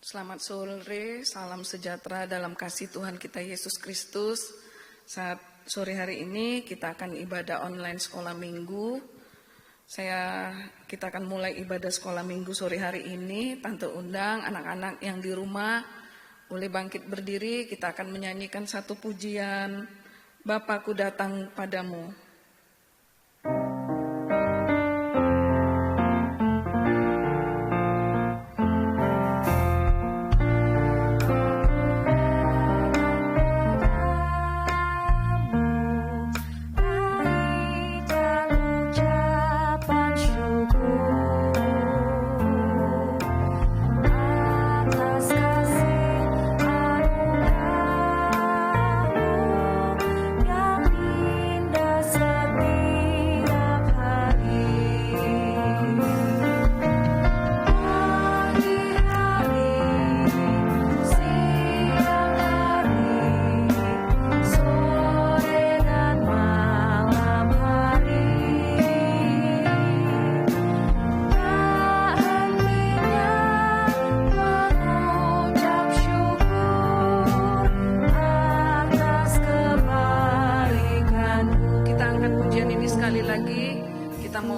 Selamat sore, salam sejahtera dalam kasih Tuhan kita Yesus Kristus. Saat sore hari ini kita akan ibadah online sekolah minggu. Kita akan mulai ibadah sekolah minggu sore hari ini. Tante undang anak-anak yang di rumah boleh bangkit berdiri. Kita akan menyanyikan satu pujian, Bapakku datang padamu.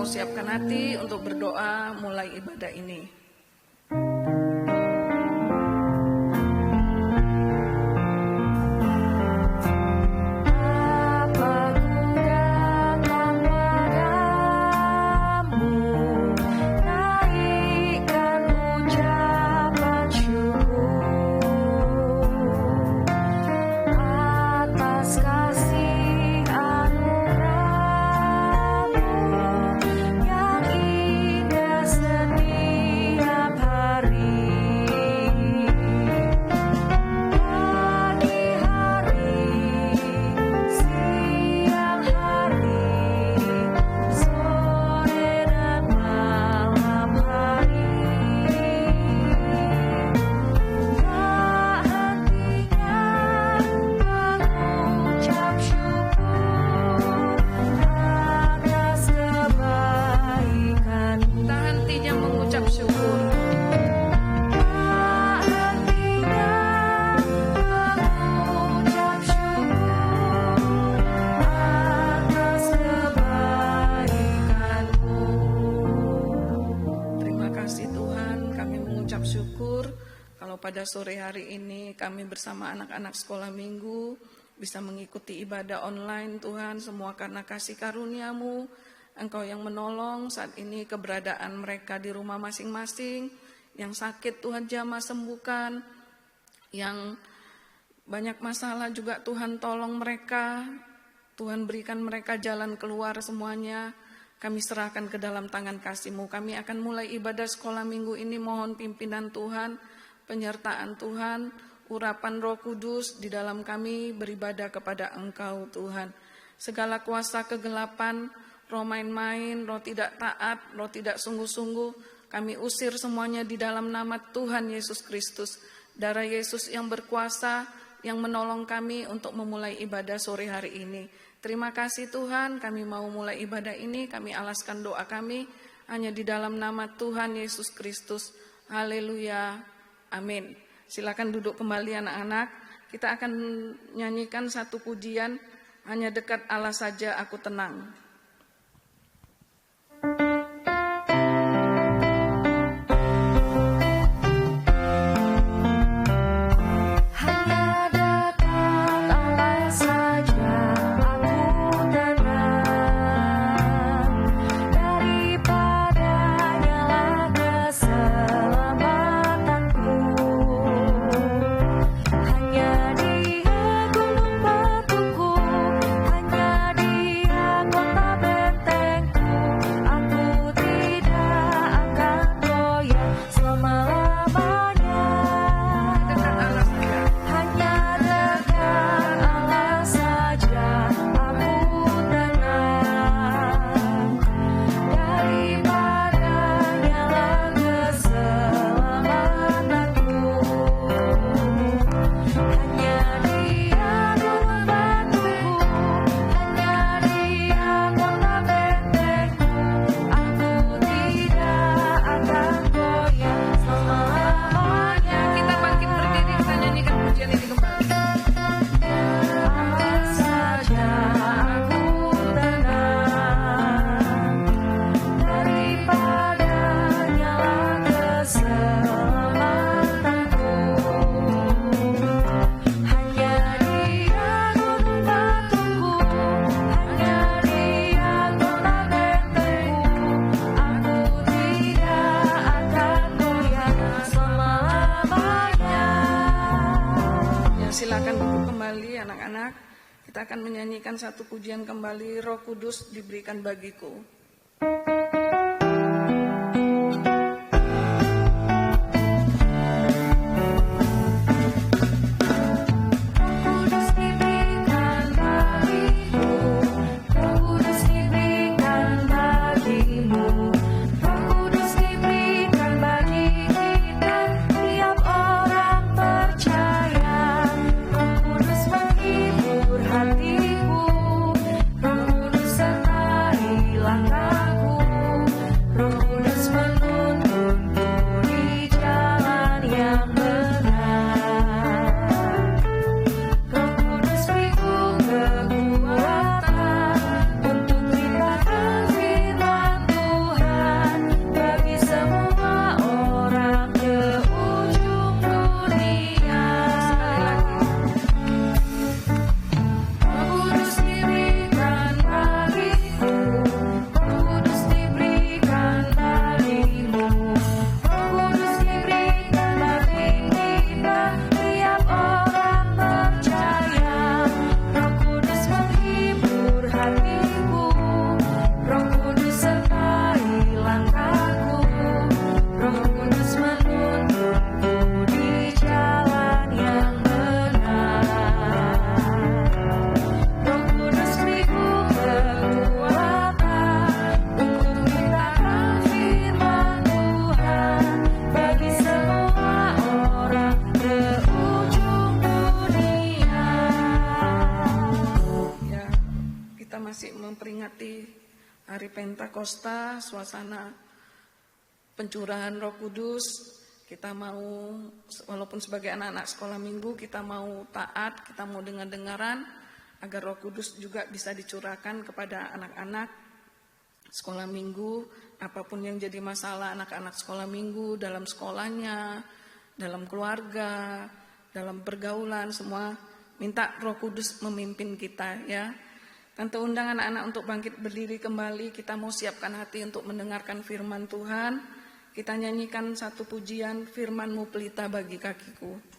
Siapkan hati untuk berdoa mulai ibadah ini. Pada sore hari ini kami bersama anak-anak sekolah minggu bisa mengikuti ibadah online Tuhan, semua karena kasih karunia-Mu. Engkau yang menolong saat ini keberadaan mereka di rumah masing-masing. Yang sakit Tuhan jamah sembuhkan, yang banyak masalah juga Tuhan tolong mereka. Tuhan berikan mereka jalan keluar semuanya. Kami serahkan ke dalam tangan kasih-Mu. Kami akan mulai ibadah sekolah minggu ini, mohon pimpinan Tuhan, penyertaan Tuhan, urapan Roh Kudus di dalam kami beribadah kepada Engkau Tuhan. Segala kuasa kegelapan, roh main-main, roh tidak taat, roh tidak sungguh-sungguh, kami usir semuanya di dalam nama Tuhan Yesus Kristus. Darah Yesus yang berkuasa, yang menolong kami untuk memulai ibadah sore hari ini. Terima kasih Tuhan, kami mau mulai ibadah ini, kami alaskan doa kami hanya di dalam nama Tuhan Yesus Kristus. Haleluya. Amin. Silakan duduk kembali anak-anak. Kita akan nyanyikan satu pujian, hanya dekat Allah saja aku tenang. Hanya Dia gunung batuku, hanya Dia kota anak-anak, kita akan menyanyikan satu pujian kembali, Roh Kudus diberikan bagiku. Memperingati Hari Pentakosta, suasana pencurahan Roh Kudus, kita mau, walaupun sebagai anak-anak sekolah minggu, kita mau taat, kita mau dengar-dengaran, agar Roh Kudus juga bisa dicurahkan kepada anak-anak sekolah minggu, apapun yang jadi masalah anak-anak sekolah minggu, dalam sekolahnya, dalam keluarga, dalam pergaulan, semua minta Roh Kudus memimpin kita, ya. Tante undang anak-anak untuk bangkit berdiri kembali. Kita mau siapkan hati untuk mendengarkan firman Tuhan. Kita nyanyikan satu pujian, firman-Mu pelita bagi kakiku.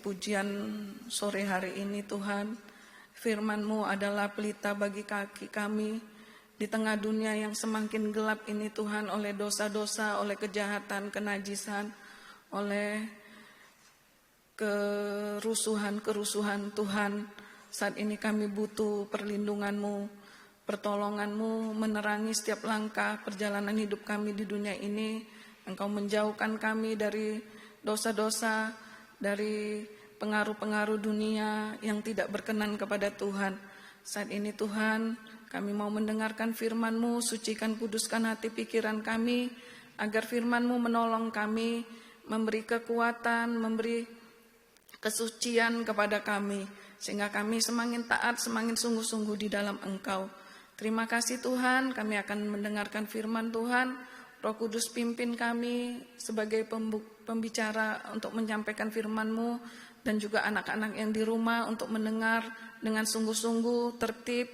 Pujian sore hari ini Tuhan, firman-Mu adalah pelita bagi kaki kami di tengah dunia yang semakin gelap ini Tuhan, oleh dosa-dosa, oleh kejahatan, kenajisan, oleh kerusuhan Tuhan. Saat ini kami butuh perlindungan-Mu, pertolongan-Mu menerangi setiap langkah perjalanan hidup kami di dunia ini. Engkau menjauhkan kami dari dosa-dosa, dari pengaruh-pengaruh dunia yang tidak berkenan kepada Tuhan. Saat ini Tuhan, kami mau mendengarkan firman-Mu, sucikan, kuduskan hati pikiran kami, agar firman-Mu menolong kami, memberi kekuatan, memberi kesucian kepada kami, sehingga kami semakin taat, semakin sungguh-sungguh di dalam Engkau. Terima kasih Tuhan, kami akan mendengarkan firman Tuhan. Roh Kudus pimpin kami sebagai pembicara untuk menyampaikan firman-Mu, dan juga anak-anak yang di rumah untuk mendengar dengan sungguh-sungguh, tertib,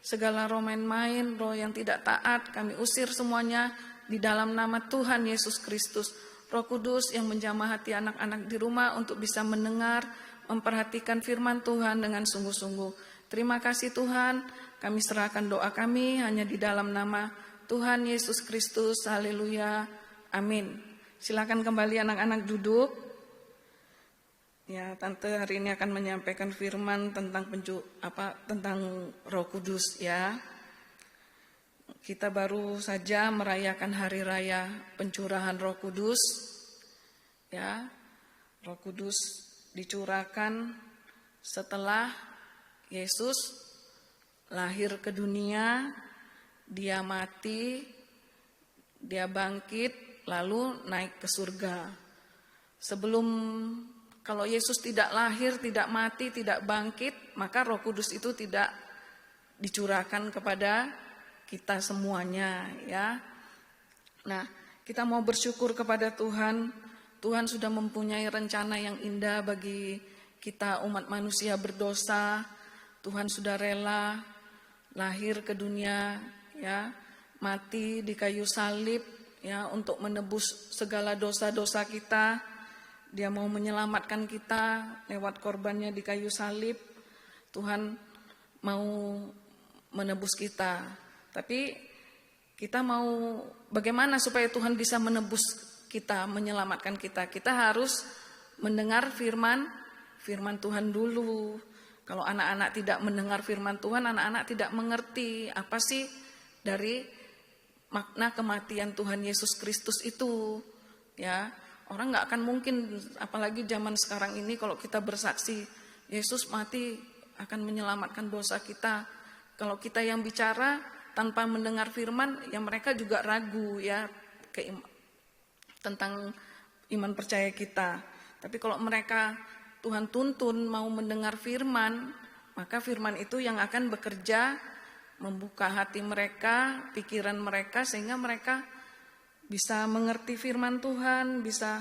segala roh main-main, roh yang tidak taat, kami usir semuanya di dalam nama Tuhan Yesus Kristus. Roh Kudus yang menjamah hati anak-anak di rumah untuk bisa mendengar, memperhatikan firman Tuhan dengan sungguh-sungguh. Terima kasih Tuhan, kami serahkan doa kami hanya di dalam nama Tuhan Yesus Kristus. Haleluya, amin. Silakan kembali anak-anak duduk. Ya, Tante hari ini akan menyampaikan firman tentang tentang Roh Kudus ya. Kita baru saja merayakan hari raya pencurahan Roh Kudus. Ya. Roh Kudus dicurahkan setelah Yesus lahir ke dunia, dia mati, dia bangkit, lalu naik ke surga. Kalau Yesus tidak lahir, tidak mati, tidak bangkit, maka Roh Kudus itu tidak dicurahkan kepada kita semuanya ya. Nah, kita mau bersyukur kepada Tuhan. Tuhan sudah mempunyai rencana yang indah bagi kita umat manusia berdosa. Tuhan sudah rela lahir ke dunia ya, mati di kayu salib ya untuk menebus segala dosa-dosa kita. Dia mau menyelamatkan kita lewat korbannya di kayu salib. Tuhan mau menebus kita. Tapi kita mau bagaimana supaya Tuhan bisa menebus kita, menyelamatkan kita? Kita harus mendengar firman Tuhan dulu. Kalau anak-anak tidak mendengar firman Tuhan, anak-anak tidak mengerti apa sih dari makna kematian Tuhan Yesus Kristus itu. Ya, orang nggak akan mungkin, apalagi zaman sekarang ini kalau kita bersaksi Yesus mati akan menyelamatkan dosa kita. Kalau kita yang bicara tanpa mendengar firman, ya mereka juga ragu ya tentang iman percaya kita. Tapi kalau mereka Tuhan tuntun mau mendengar firman, maka firman itu yang akan bekerja membuka hati mereka, pikiran mereka, sehingga mereka bisa mengerti firman Tuhan, bisa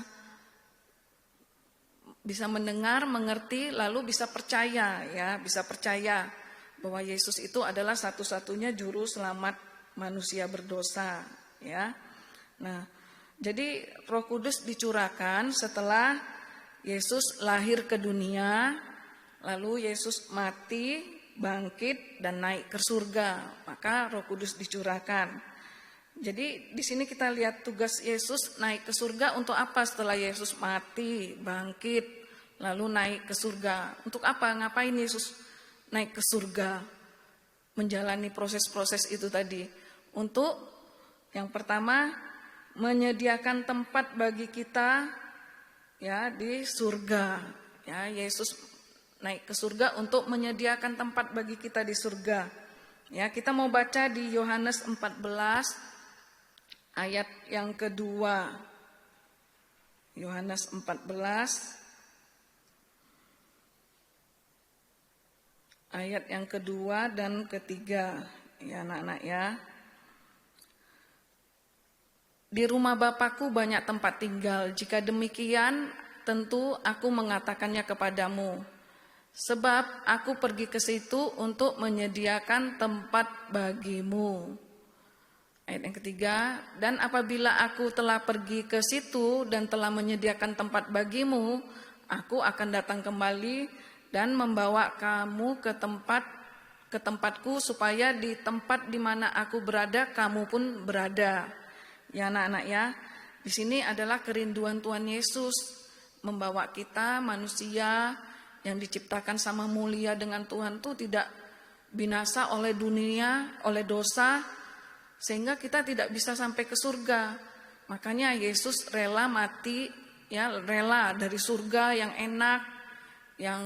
mendengar, mengerti, lalu bisa percaya ya, bisa percaya bahwa Yesus itu adalah satu-satunya juru selamat manusia berdosa ya. Nah, jadi Roh Kudus dicurahkan setelah Yesus lahir ke dunia, lalu Yesus mati, bangkit dan naik ke surga, maka Roh Kudus dicurahkan. Jadi di sini kita lihat tugas Yesus naik ke surga untuk apa setelah Yesus mati, bangkit, lalu naik ke surga. Untuk apa? Ngapain Yesus naik ke surga, menjalani proses-proses itu tadi? Untuk yang pertama, menyediakan tempat bagi kita ya di surga. Ya, Yesus naik ke surga untuk menyediakan tempat bagi kita di surga. Ya, kita mau baca di Yohanes 14 ayat yang kedua. Yohanes 14 ayat yang kedua dan ketiga, ya anak-anak ya. Di rumah Bapakku banyak tempat tinggal. Jika demikian, tentu aku mengatakannya kepadamu. Sebab aku pergi ke situ untuk menyediakan tempat bagimu. Ayat yang ketiga, dan apabila aku telah pergi ke situ dan telah menyediakan tempat bagimu, aku akan datang kembali dan membawa kamu ke tempatku, supaya di tempat di mana aku berada kamu pun berada. Ya anak-anak ya, di sini adalah kerinduan Tuhan Yesus membawa kita manusia yang diciptakan sama mulia dengan Tuhan itu tidak binasa oleh dunia, oleh dosa, sehingga kita tidak bisa sampai ke surga. Makanya Yesus rela mati, ya rela dari surga yang enak, yang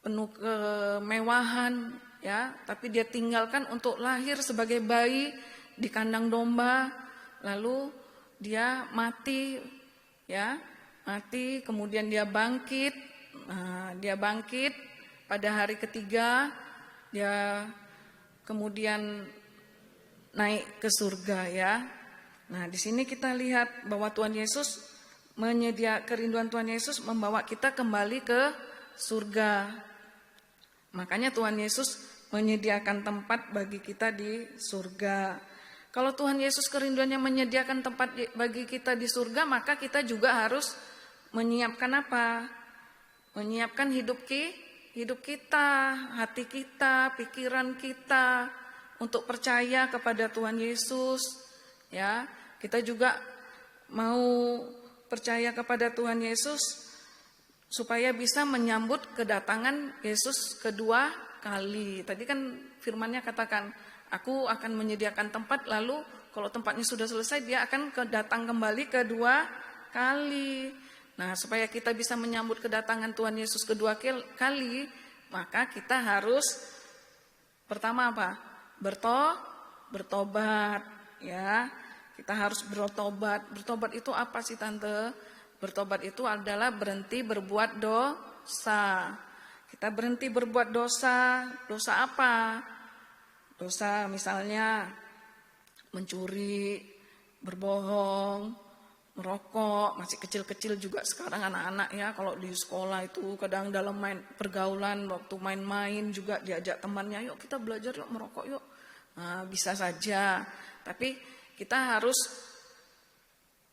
penuh kemewahan ya, tapi dia tinggalkan untuk lahir sebagai bayi di kandang domba, lalu dia mati ya, mati kemudian dia bangkit. Nah, dia bangkit pada hari ketiga, dia kemudian naik ke surga ya. Nah, di sini kita lihat bahwa Tuhan Yesus kerinduan Tuhan Yesus membawa kita kembali ke surga. Makanya Tuhan Yesus menyediakan tempat bagi kita di surga. Kalau Tuhan Yesus kerinduannya menyediakan tempat bagi kita di surga, maka kita juga harus menyiapkan apa? Menyiapkan hidup kita, hati kita, pikiran kita untuk percaya kepada Tuhan Yesus. Ya, kita juga mau percaya kepada Tuhan Yesus supaya bisa menyambut kedatangan Yesus kedua kali. Tadi kan firman-Nya katakan, aku akan menyediakan tempat, lalu kalau tempatnya sudah selesai dia akan datang kembali kedua kali. Nah, supaya kita bisa menyambut kedatangan Tuhan Yesus kedua kali, maka kita harus pertama apa? Bertobat, ya. Kita harus bertobat. Bertobat itu apa sih, Tante? Bertobat itu adalah berhenti berbuat dosa. Kita berhenti berbuat dosa. Dosa apa? Dosa misalnya mencuri, berbohong, merokok. Masih kecil-kecil juga sekarang anak-anak ya, kalau di sekolah itu kadang dalam pergaulan, waktu main-main juga diajak temannya, yuk kita belajar yuk merokok yuk. Nah, bisa saja, tapi kita harus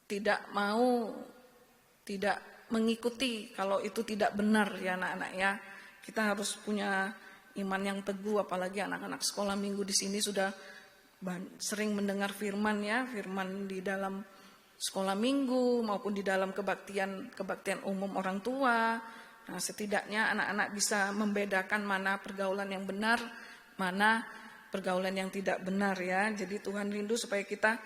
tidak mengikuti kalau itu tidak benar ya anak-anak ya. Kita harus punya iman yang teguh, apalagi anak-anak sekolah minggu di sini sudah sering mendengar firman ya, firman di dalam sekolah minggu maupun di dalam kebaktian umum orang tua. Nah, setidaknya anak-anak bisa membedakan mana pergaulan yang benar, mana pergaulan yang tidak benar ya. Jadi Tuhan rindu supaya kita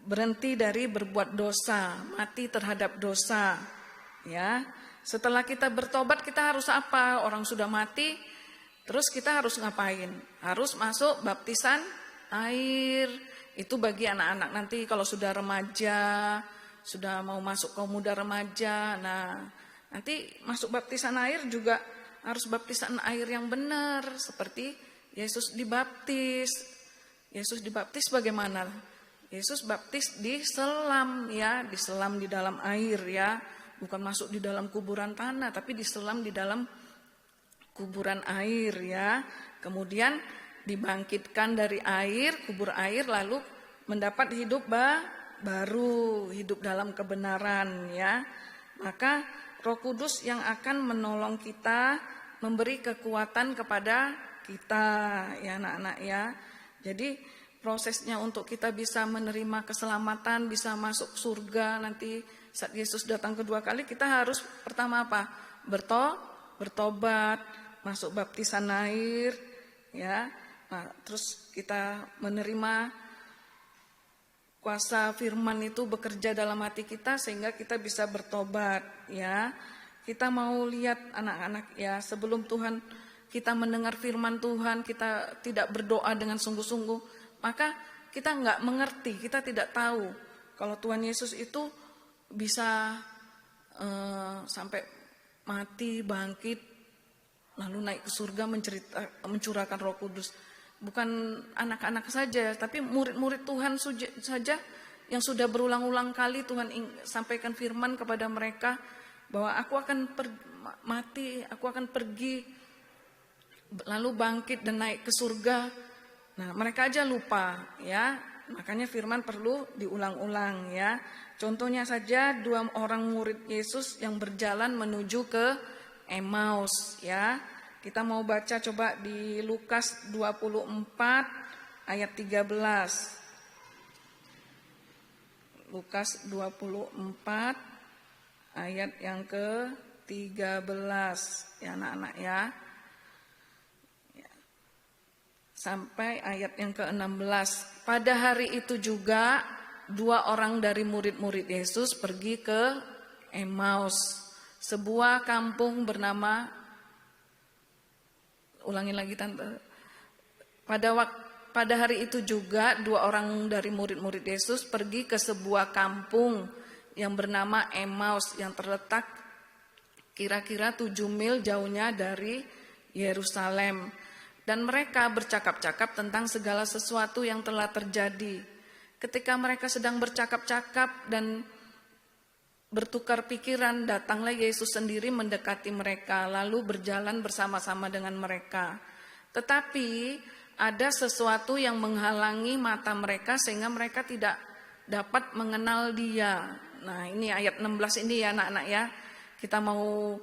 berhenti dari berbuat dosa, mati terhadap dosa. Ya. Setelah kita bertobat kita harus apa? Orang sudah mati, terus kita harus ngapain? Harus masuk baptisan air. Itu bagi anak-anak nanti kalau sudah remaja, sudah mau masuk kaum muda remaja. Nah, nanti masuk baptisan air juga harus baptisan air yang benar, seperti Yesus dibaptis. Yesus dibaptis bagaimana? Yesus baptis diselam ya, diselam di dalam air ya. Bukan masuk di dalam kuburan tanah, tapi diselam di dalam kuburan air ya. Kemudian dibangkitkan dari air, kubur air, lalu mendapat hidup baru, hidup dalam kebenaran ya. Maka Roh Kudus yang akan menolong kita, memberi kekuatan kepada kita ya anak-anak ya. Jadi prosesnya untuk kita bisa menerima keselamatan, bisa masuk surga nanti saat Yesus datang kedua kali, kita harus pertama apa? Bertobat, masuk baptisan air ya. Nah, terus kita menerima kuasa firman itu bekerja dalam hati kita sehingga kita bisa bertobat ya. Kita mau lihat anak-anak ya, sebelum kita mendengar firman Tuhan, kita tidak berdoa dengan sungguh-sungguh, maka kita nggak mengerti, kita tidak tahu kalau Tuhan Yesus itu bisa sampai mati, bangkit, lalu naik ke surga, mencurahkan Roh Kudus. Bukan anak-anak saja, tapi murid-murid Tuhan saja yang sudah berulang-ulang kali Tuhan sampaikan firman kepada mereka bahwa aku akan mati, aku akan pergi, lalu bangkit dan naik ke surga. Nah, mereka aja lupa ya. Makanya firman perlu diulang-ulang ya. Contohnya saja 2 orang murid Yesus yang berjalan menuju ke Emmaus ya. Kita mau baca coba di Lukas 24 ayat 13. Lukas 24 ayat yang ke-13 ya anak-anak ya. Sampai ayat yang ke-16. Pada hari itu juga 2 orang dari murid-murid Yesus pergi ke Emmaus, sebuah kampung bernama, ulangi lagi Tante. Pada hari itu juga 2 orang dari murid-murid Yesus pergi ke sebuah kampung yang bernama Emmaus yang terletak kira-kira 7 mil jauhnya dari Yerusalem. Dan mereka bercakap-cakap tentang segala sesuatu yang telah terjadi. Ketika mereka sedang bercakap-cakap dan bertukar pikiran, datanglah Yesus sendiri mendekati mereka, lalu berjalan bersama-sama dengan mereka. Tetapi ada sesuatu yang menghalangi mata mereka sehingga mereka tidak dapat mengenal Dia. Nah, ini ayat 16 ini ya anak-anak ya. Kita mau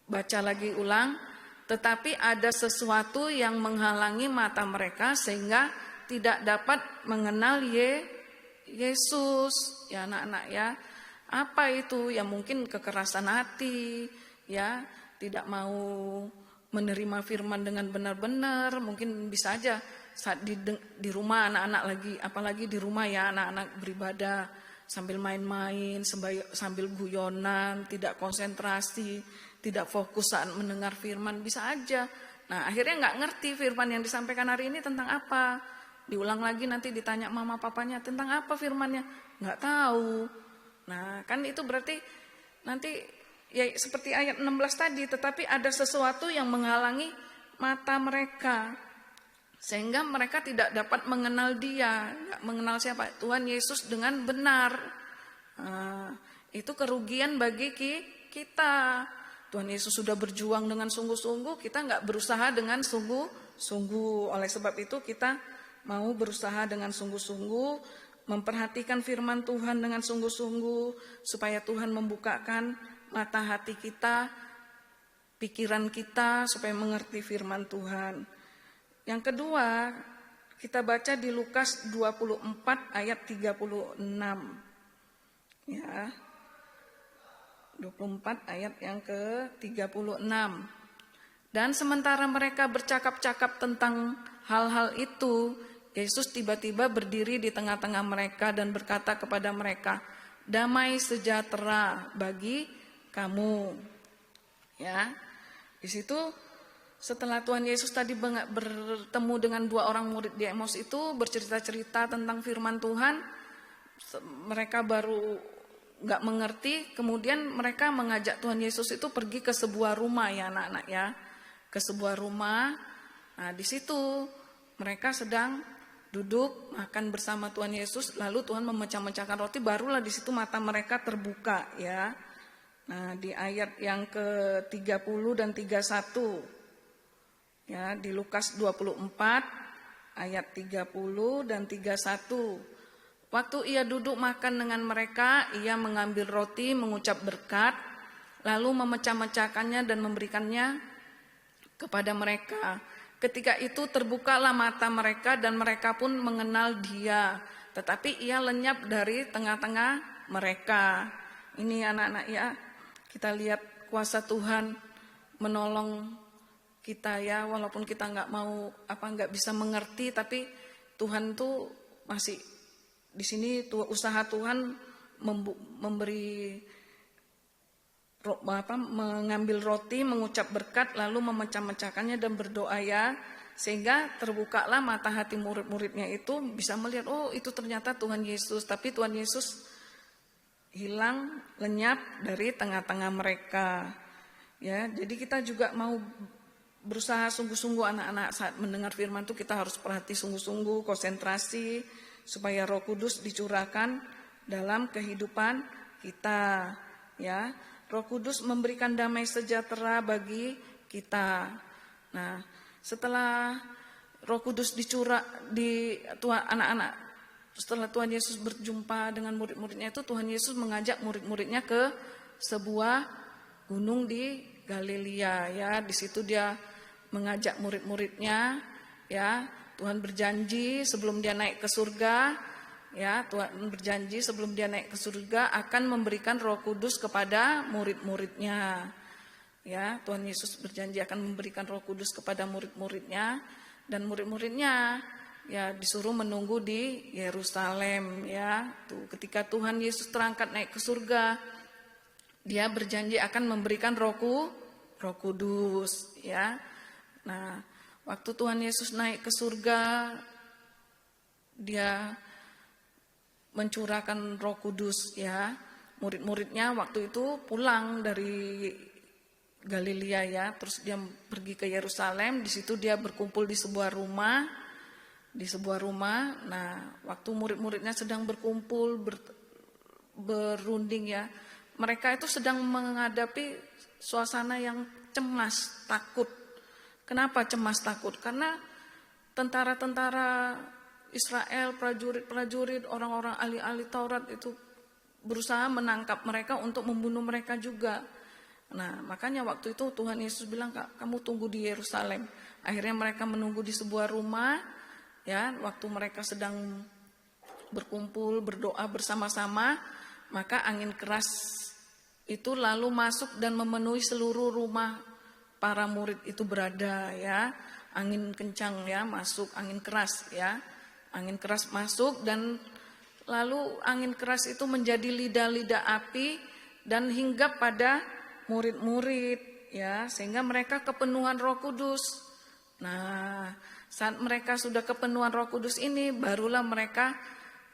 baca lagi ulang. Tetapi ada sesuatu yang menghalangi mata mereka sehingga tidak dapat mengenal Yesus. Ya anak-anak ya. Apa itu? Ya mungkin kekerasan hati, ya, tidak mau menerima firman dengan benar-benar. Mungkin bisa aja saat di rumah anak-anak lagi, apalagi di rumah ya, anak-anak beribadah sambil main-main, sambil guyonan, tidak konsentrasi, tidak fokus saat mendengar firman, bisa aja. Nah, akhirnya nggak ngerti firman yang disampaikan hari ini tentang apa. Diulang lagi nanti ditanya mama papanya tentang apa firmannya, nggak tahu. Nah, kan itu berarti nanti ya seperti ayat 16 tadi, tetapi ada sesuatu yang menghalangi mata mereka sehingga mereka tidak dapat mengenal Dia, mengenal siapa? Tuhan Yesus dengan benar. Nah, itu kerugian bagi kita. Tuhan Yesus sudah berjuang dengan sungguh-sungguh, kita nggak berusaha dengan sungguh-sungguh. Oleh sebab itu kita mau berusaha dengan sungguh-sungguh, memperhatikan firman Tuhan dengan sungguh-sungguh, supaya Tuhan membukakan mata hati kita, pikiran kita, supaya mengerti firman Tuhan. Yang kedua, kita baca di Lukas 24 ayat 36. Ya. 24 ayat yang ke-36. Dan sementara mereka bercakap-cakap tentang hal-hal itu, Yesus tiba-tiba berdiri di tengah-tengah mereka dan berkata kepada mereka, "Damai sejahtera bagi kamu." Ya. Di situ setelah Tuhan Yesus tadi bertemu dengan dua orang murid di Emaus itu, bercerita-cerita tentang firman Tuhan, mereka baru nggak mengerti. Kemudian mereka mengajak Tuhan Yesus itu pergi ke sebuah rumah ya anak-anak ya, ke sebuah rumah. Nah di situ mereka sedang duduk makan bersama Tuhan Yesus, lalu Tuhan memecah-mecahkan roti, barulah di situ mata mereka terbuka ya. Nah di ayat yang ke-30 dan 31. Ya, di Lukas 24 ayat 30 dan 31. Waktu ia duduk makan dengan mereka, ia mengambil roti, mengucap berkat, lalu memecah-mecahkannya dan memberikannya kepada mereka. Ketika itu terbukalah mata mereka dan mereka pun mengenal Dia, tetapi ia lenyap dari tengah-tengah mereka. Ini anak-anak ya, kita lihat kuasa Tuhan menolong kita ya, walaupun kita nggak bisa mengerti, tapi Tuhan tuh masih di sini. Usaha Tuhan memberi mengambil roti, mengucap berkat, lalu memecah-mecahkannya dan berdoa ya, sehingga terbukalah mata hati murid-muridnya itu bisa melihat, oh itu ternyata Tuhan Yesus. Tapi Tuhan Yesus hilang, lenyap dari tengah-tengah mereka ya. Jadi kita juga mau berusaha sungguh-sungguh anak-anak saat mendengar firman itu, kita harus perhati sungguh-sungguh, konsentrasi supaya Roh Kudus dicurahkan dalam kehidupan kita ya. Roh Kudus memberikan damai sejahtera bagi kita. Nah, setelah Roh Kudus dicurah di anak-anak, setelah Tuhan Yesus berjumpa dengan murid-muridnya itu, Tuhan Yesus mengajak murid-muridnya ke sebuah gunung di Galilea ya. Di situ Dia mengajak murid-muridnya ya. Tuhan berjanji sebelum Dia naik ke surga ya, Tuhan berjanji sebelum Dia naik ke surga akan memberikan Roh Kudus kepada murid-muridnya ya. Tuhan Yesus berjanji akan memberikan Roh Kudus kepada murid-muridnya, dan murid-muridnya ya disuruh menunggu di Yerusalem ya. Tuh, ketika Tuhan Yesus terangkat naik ke surga, Dia berjanji akan memberikan Roh Kudus ya. Nah, waktu Tuhan Yesus naik ke surga, Dia mencurahkan Roh Kudus ya. Murid-muridnya waktu itu pulang dari Galilea ya, terus Dia pergi ke Yerusalem. Di situ Dia berkumpul di sebuah rumah, Nah, waktu murid-muridnya sedang berkumpul berunding ya, mereka itu sedang menghadapi suasana yang cemas, takut. Kenapa cemas takut? Karena tentara-tentara Israel, prajurit-prajurit, orang-orang ahli-ahli Taurat itu berusaha menangkap mereka untuk membunuh mereka juga. Nah, makanya waktu itu Tuhan Yesus bilang, kamu tunggu di Yerusalem. Akhirnya mereka menunggu di sebuah rumah, ya, waktu mereka sedang berkumpul, berdoa bersama-sama, maka angin keras itu lalu masuk dan memenuhi seluruh rumah para murid itu berada, ya. Angin kencang, ya, masuk, angin keras, ya. Angin keras masuk dan lalu angin keras itu menjadi lidah-lidah api dan hinggap pada murid-murid, ya, sehingga mereka kepenuhan Roh Kudus. Nah, saat mereka sudah kepenuhan Roh Kudus ini, barulah mereka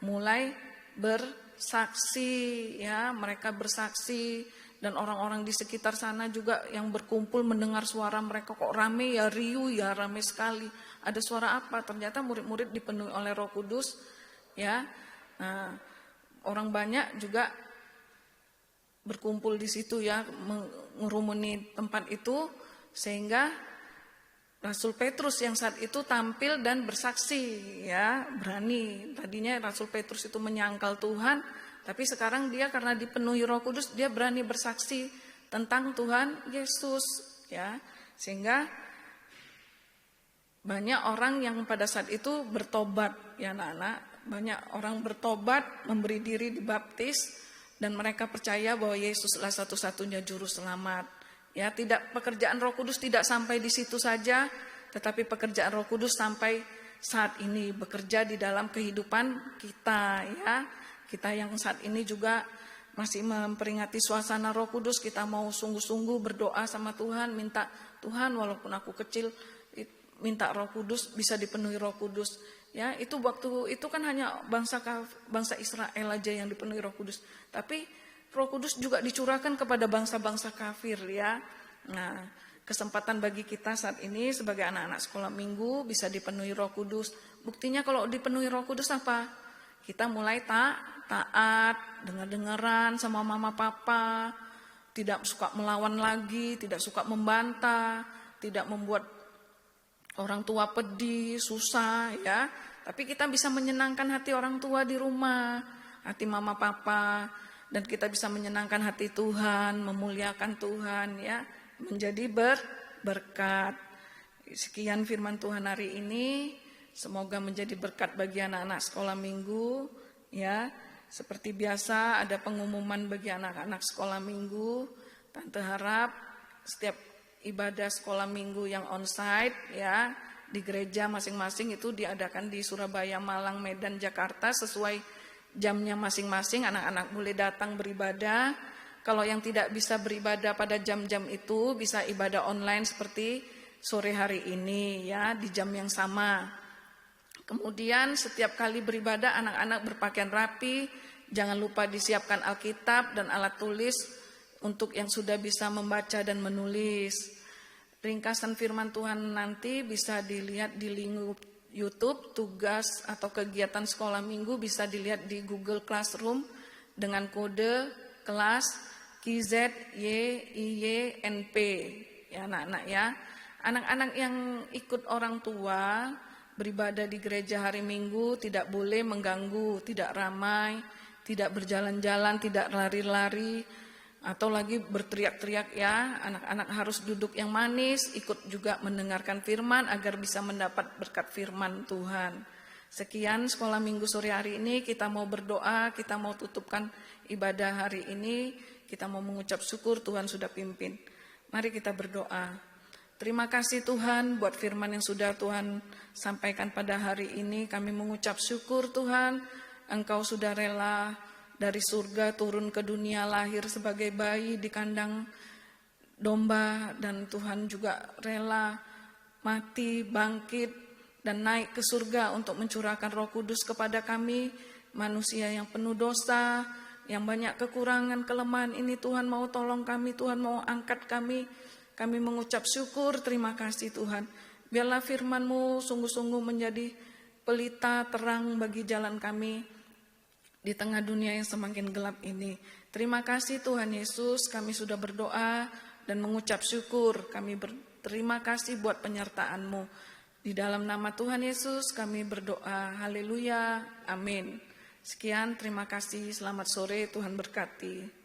mulai bersaksi, ya, mereka bersaksi, dan orang-orang di sekitar sana juga yang berkumpul mendengar suara mereka, kok rame ya, riuh ya, rame sekali. Ada suara apa? Ternyata murid-murid dipenuhi oleh Roh Kudus, ya. Nah, orang banyak juga berkumpul di situ, ya, mengerumuni tempat itu, sehingga Rasul Petrus yang saat itu tampil dan bersaksi, ya, berani. Tadinya Rasul Petrus itu menyangkal Tuhan, tapi sekarang dia karena dipenuhi Roh Kudus, dia berani bersaksi tentang Tuhan Yesus, ya. Sehingga banyak orang yang pada saat itu bertobat, ya anak-anak. Banyak orang bertobat, memberi diri dibaptis, dan mereka percaya bahwa Yesuslah satu-satunya juru selamat. Ya, pekerjaan Roh Kudus tidak sampai di situ saja, tetapi pekerjaan Roh Kudus sampai saat ini bekerja di dalam kehidupan kita, ya. Kita yang saat ini juga masih memperingati suasana Roh Kudus, kita mau sungguh-sungguh berdoa sama Tuhan, minta Tuhan walaupun aku kecil, minta Roh Kudus, bisa dipenuhi Roh Kudus. Ya, itu waktu itu kan hanya bangsa Israel aja yang dipenuhi Roh Kudus, tapi Roh Kudus juga dicurahkan kepada bangsa-bangsa kafir, ya. Nah, kesempatan bagi kita saat ini sebagai anak-anak sekolah minggu bisa dipenuhi Roh Kudus. Buktinya kalau dipenuhi Roh Kudus apa? Kita mulai taat, dengar-dengaran sama mama papa, tidak suka melawan lagi, tidak suka membantah, tidak membuat orang tua pedih, susah, ya. Tapi kita bisa menyenangkan hati orang tua di rumah, hati mama papa, dan kita bisa menyenangkan hati Tuhan, memuliakan Tuhan, ya, menjadi berkat. Sekian firman Tuhan hari ini, semoga menjadi berkat bagi anak-anak sekolah minggu, ya. Seperti biasa ada pengumuman bagi anak-anak sekolah minggu. Tante harap setiap ibadah sekolah minggu yang onsite, ya, di gereja masing-masing itu diadakan di Surabaya, Malang, Medan, Jakarta sesuai jamnya masing-masing. Anak-anak boleh datang beribadah. Kalau yang tidak bisa beribadah pada jam-jam itu, bisa ibadah online seperti sore hari ini, ya, di jam yang sama. Kemudian setiap kali beribadah anak-anak berpakaian rapi, jangan lupa disiapkan Alkitab dan alat tulis untuk yang sudah bisa membaca dan menulis. Ringkasan firman Tuhan nanti bisa dilihat di link YouTube, tugas atau kegiatan sekolah minggu bisa dilihat di Google Classroom dengan kode kelas KZYIYNP, ya anak-anak, ya. Anak-anak yang ikut orang tua beribadah di gereja hari Minggu tidak boleh mengganggu, tidak ramai, tidak berjalan-jalan, tidak lari-lari, atau lagi berteriak-teriak, ya. Anak-anak harus duduk yang manis, ikut juga mendengarkan firman agar bisa mendapat berkat firman Tuhan. Sekian sekolah minggu sore hari ini, kita mau berdoa, kita mau tutupkan ibadah hari ini, kita mau mengucap syukur Tuhan sudah pimpin. Mari kita berdoa. Terima kasih Tuhan buat firman yang sudah Tuhan sampaikan pada hari ini. Kami mengucap syukur Tuhan, Engkau sudah rela dari surga turun ke dunia, lahir sebagai bayi di kandang domba, dan Tuhan juga rela mati, bangkit, dan naik ke surga untuk mencurahkan Roh Kudus kepada kami, manusia yang penuh dosa, yang banyak kekurangan, kelemahan ini. Tuhan mau tolong kami, Tuhan mau angkat kami. Kami mengucap syukur, terima kasih Tuhan. Biarlah firman-Mu sungguh-sungguh menjadi pelita terang bagi jalan kami di tengah dunia yang semakin gelap ini. Terima kasih Tuhan Yesus, kami sudah berdoa dan mengucap syukur. Kami Terima kasih buat penyertaan-Mu. Di dalam nama Tuhan Yesus kami berdoa. Haleluya. Amin. Sekian, terima kasih. Selamat sore, Tuhan berkati.